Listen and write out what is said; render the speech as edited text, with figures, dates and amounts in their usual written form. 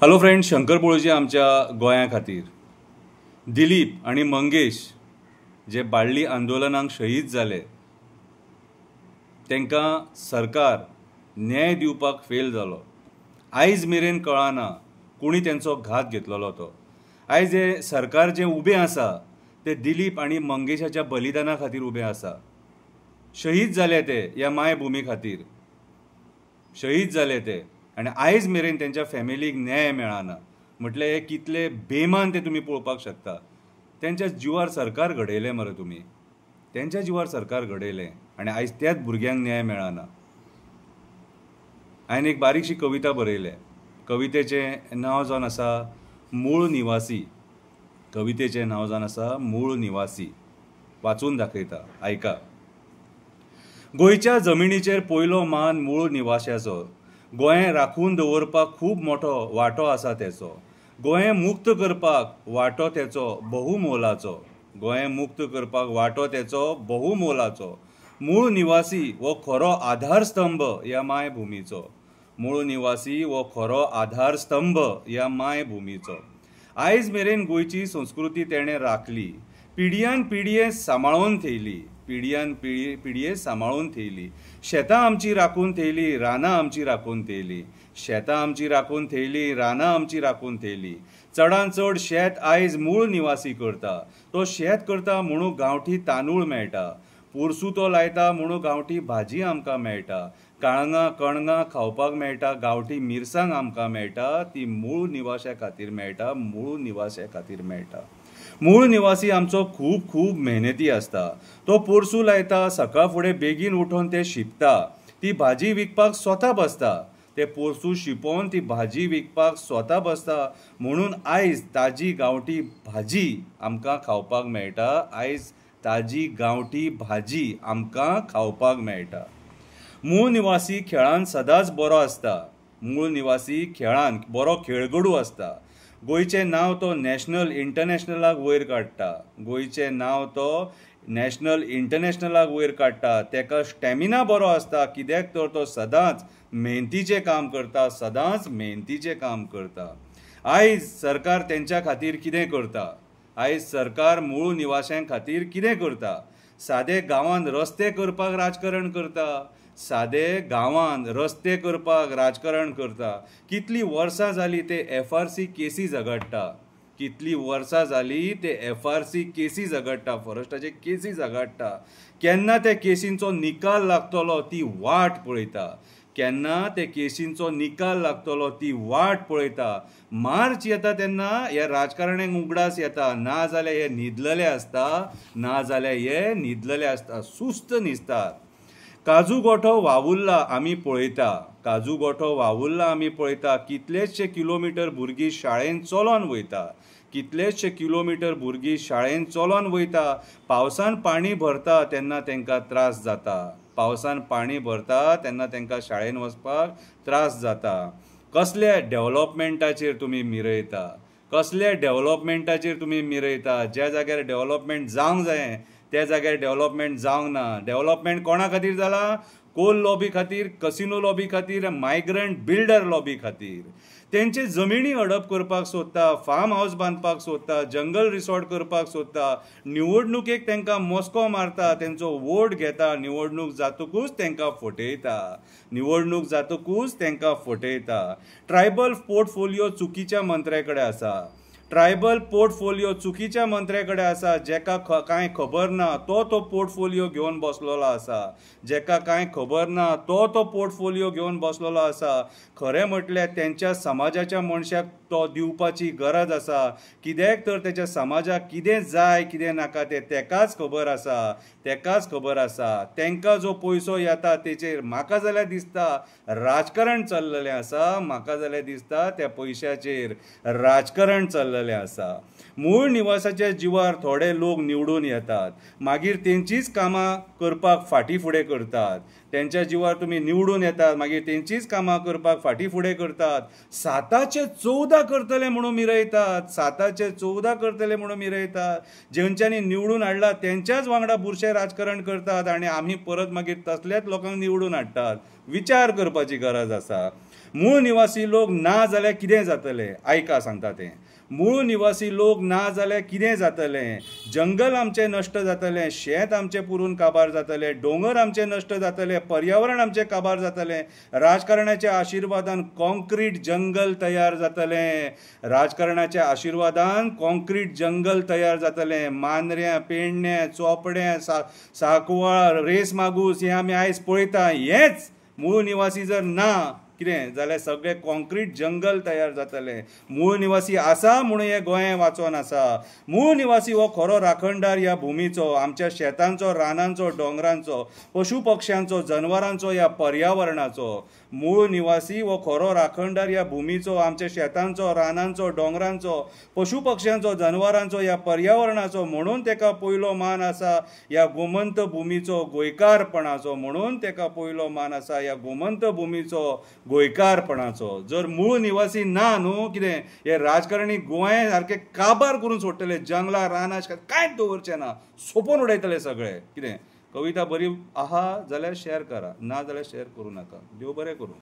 Hello friends, Shankar पळोवची आमच्या गोंया खातीर दिलीप आणि मंगेश जे बाळ्ळी आंदोलनाक शहीद जाले तांकां सरकार न्याय दिवपाक फेल जालो। आयज मेरेन कळना कोणी त्यांचो घात घेतलेलो तो। आयज हे सरकार जे उबें आसा ते दिलीप आणि मंगेशाच्या बलिदाना खातीर उबें आसा। शहीद जाले ते ह्या मायभुमी खातीर शहीद जाले ते, आणि आयज मेरेन त्यांच्या फॅमिलीक न्याय मेळना। म्हटले हे कितले बेमान ते तुम्ही पळोवपाक शकता। त्यांच्या जिवार सरकार घडयलें मरे तुम्ही, त्यांच्या जिवार सरकार घडयलें आणि आयज त्याच भुरग्यांक न्याय मेळना। हांवें एक बारीकशी कविता बरयल्या। कवितेचें नांव जावन आसा मूळ निवासी। कवितेचें नांव जावन आसा मूळ निवासी। वाचून दाखयता, आयका। गोंयच्या जमिनीचेर पयलो मान मूळ निवाशाचो। गोंय राखून दवरपाक खूब मोठो वांटो आसा तेचो। गोंय मुक्त करपाक वांटो तेचो बहुमोलाचो। गोंय मुक्त करपाक वांटो तेचो बहुमोलाचो। मूळ निवासी हो खरो आधारस्तंभ ह्या मायभुमीचो। मूळ निवासी हो खरो आधारस्तंभ ह्या मायभुमीचो। आयज मेरेन गोंयची संस्कृती तेणें राखली, पिढयान पिढये सांबाळून थेयली। पिढयान पिढये सांबाळून थेयली। शेतां आमची राखून थेयली, रानां आमची राखून थेयली। शेतां आमची राखून थेयली, रानां आमची राखून थेयली। चडांत चड शेत आयज मूळ निवासी करता। तो शेत करता म्हणून गांवठी तांदूळ मेळटा। पोरसूं तो लायता म्हणून गांवठी भाजी आमकां मेळटा। काळंगां कणगां खावपाक मेळटा, गांवठी मिरसांग आमकां मेळटा। ती मूळ निवाशा खातीर मेळटा, मूळ निवाशा खातीर मेळटा। मूळ निवासी आमचो खूब खूब मेहनती आसता। तो पोरसूं लायता, सकाळ फुडें बेगीन उठोन ते शिंपता। ती भाजी विकपाक स्वता बसता। ते पोरसूं शिंपोवन ती भाजी विकपाक स्वता बसता म्हणून आयज ताजी गांवठी भाजी आमकां खावपाक मेळटा। आयज ताजी गांवठी भाजी आमकां खावपाक मेळटा। मूळ निवासी खेळांत सदांच बरो आसता। मूळ निवासी खेळांत बरो खेळगडू आसता। गोंयचें नांव तो नॅशनल इंटरनॅशनलाक वयर काडटा। गोंयचें नांव तो नॅशनल इंटरनॅशनलाक वयर काडटा। तेका स्टॅमिना बरो आसता, कित्याक तर तो सदांच मेहनतीचें काम करता, सदांच मेहनतीचें काम करता। आयज सरकार तेंच्या खातीर कितें करता? आयज सरकार मूळ निवाशां खातीर कितें करता? सादे गांवांत रस्ते करपाक राजकारण करता। सादे गांवांत रस्ते करपाक राजकारण करता। कितलीं वर्सां जालीं ते FRC केसी झगडटा। कितलीं वर्सां जालीं ते FRC केसी झगडटा, फॉरेस्टाचे केसी झगडटा। केन्ना ते केसींचो निकाल लागतलो ती वाट पळयता। केन्ना ते केसींचो निकाल लागतलो ती वाट पळयता। मार्च येता तेन्ना ह्या राजकारण्यांक उगडास येता, ना जाल्यार हे न्हिदलेले आसता, ना जाल्यार हे न्हिदलेले आसता, सुस्त न्हिजतात। काजू गोठो वावुरला आमी पळयता। काजू गोठो वावुरला आमी पळयता। कितलेशे किलोमिटर भुरगीं शाळेंत चलोन वयता। कितलेशे किलोमिटर भुरगीं शाळेंत चलोन वयता। पावसान पाणी भरता तेन्ना तांकां त्रास जाता। पावसान पाणी भरता तेन्ना तांकां शाळेंत वचपाक त्रास जाता। कसल्या डेव्हलपमेंटाचेर तुमी मिरयता? कसल्या डेव्हलपमेंटाचेर तुमी मिरयता? ज्या जाग्यार डेव्हलपमेंट जावंक जाय त्या जाग्यार डेव्हलपमेंट जावंक ना। डेव्हलपमेंट कोणा खातीर जाला? कोल लॉबी खातीर, कसिनो लॉबी खातीर, मायग्रंट बिल्डर लॉबी खातीर। तेंचे जमिनी हडप करपाक सोदता, फार्म हावस बांदपाक सोदता, जंगल रिसॉर्ट करपाक सोदता। निवडणुकेक तांकां मस्को मारता, तेंचो वोट घेता, निवडणूक जातकूच तांकां फटयता। निवडणूक जातकूच तांकां फटयता। ट्रायबल पोर्टफोलियो चुकीच्या मंत्र्या कडेन आसा। ट्रायबल पोर्टफोलियो चुकीच्या मंत्र्या कडेन आसा। जेका कांय खबर ना तो पोर्टफोलियो घेवन बसलेलो आसा। जेका कांय खबर ना तो पोर्टफोलियो घेवन बसलेलो आसा। खरें म्हटल्यार तेंच्या समाजाच्या मनशाक तो दिवपाची गरज आसा, कित्याक तर तेच्या समाजाक कितें जाय कितें नाका तें तेकाच खबर आसा। तेकाच खबर आसा। तांकां जो पयसो येता तेचेर म्हाका जाल्यार दिसता राजकारण चल्लेलें आसा। म्हाका जाल्यार दिसता त्या पयशाचेर राजकारण चल्लेलें आसा। मूळ निवासाच्या जिवार थोडे लोक निवडून येतात, मागीर तेंचीच कामां करपाक फाटीं फुडें करतात। तेंच्या जिवार तुमी निवडून येतात, मागीर तेंचीच कामां करपाक फाटीं फुडें करतात। 714 करतले म्हणून मिरयतात। 714 करतले म्हणून मिरयतात। जेंच्यांनी निवडून हाडला तेंच्याच वांगडा बुरशें राजकारण करतात, आनी आमी परत मागीर तसल्याच लोकांक निवडून हाडटात। विचार करपाची गरज आसा। मूळ निवासी लोक ना जाल्यार कितें जातलें आयका सांगता तें. मूळ निवासी लोक ना जाल्यार कितें जातलें. जंगल आमचें नश्ट जातलें, शेत आमचें पुरून काबार जातलें, दोंगर आमचे नश्ट जातले, पर्यावरण आमचें काबार जातलें. राजकारणाच्या आशिर्वादान कॉन्क्रीट जंगल तयार जातलें. राजकारणाच्या आशिर्वादान कॉन्क्रीट जंगल तयार जातलें. मांद्र्यां, पेडण्यां, चोपड्यां, सांकवाळ, रेस मागूस हें आमी आयज पळयता. हेंच मूळ निवासी जर ना कितें जाल्यार सगळें कॉन्क्रीट जंगल तयार जातलें. मूळ निवासी आसा म्हणून हें गोंय वाचोन आसा. मूळ निवासी हो खरो राखणदार ह्या भुमीचो, आमच्या शेतांचो, रानांचो, दोंगरांचो, पशु पक्ष्यांचो, जनवरांचो, ह्या पर्यावरणाचो. मूळ निवासी हो खरो राखणदार ह्या भुमीचो, आमच्या शेतांचो, रानांचो, दोंगरांचो, पशु पक्ष्यांचो, जनवरांचो, ह्या पर्यावरणाचो. म्हणून तेका पयलो मान आसा ह्या गोमंत भुमीचो, गोंयकारपणाचो. म्हणून तेका पयलो मान आसा ह्या गोमंत भुमीचो, गोंयकारपणाचो. जर मूळ निवासी ना न्हू कितें हे राजकारणी गोंय सारकें काबार करून सोडटले. जंगलां, रानां कांयच दवरचें ना, सोंपोवन उडयतले सगळें. कितें कविता बरी आहा जाल्यार शेअर करा, ना जाल्यार शेअर करूं नाका. देव बरें करूं.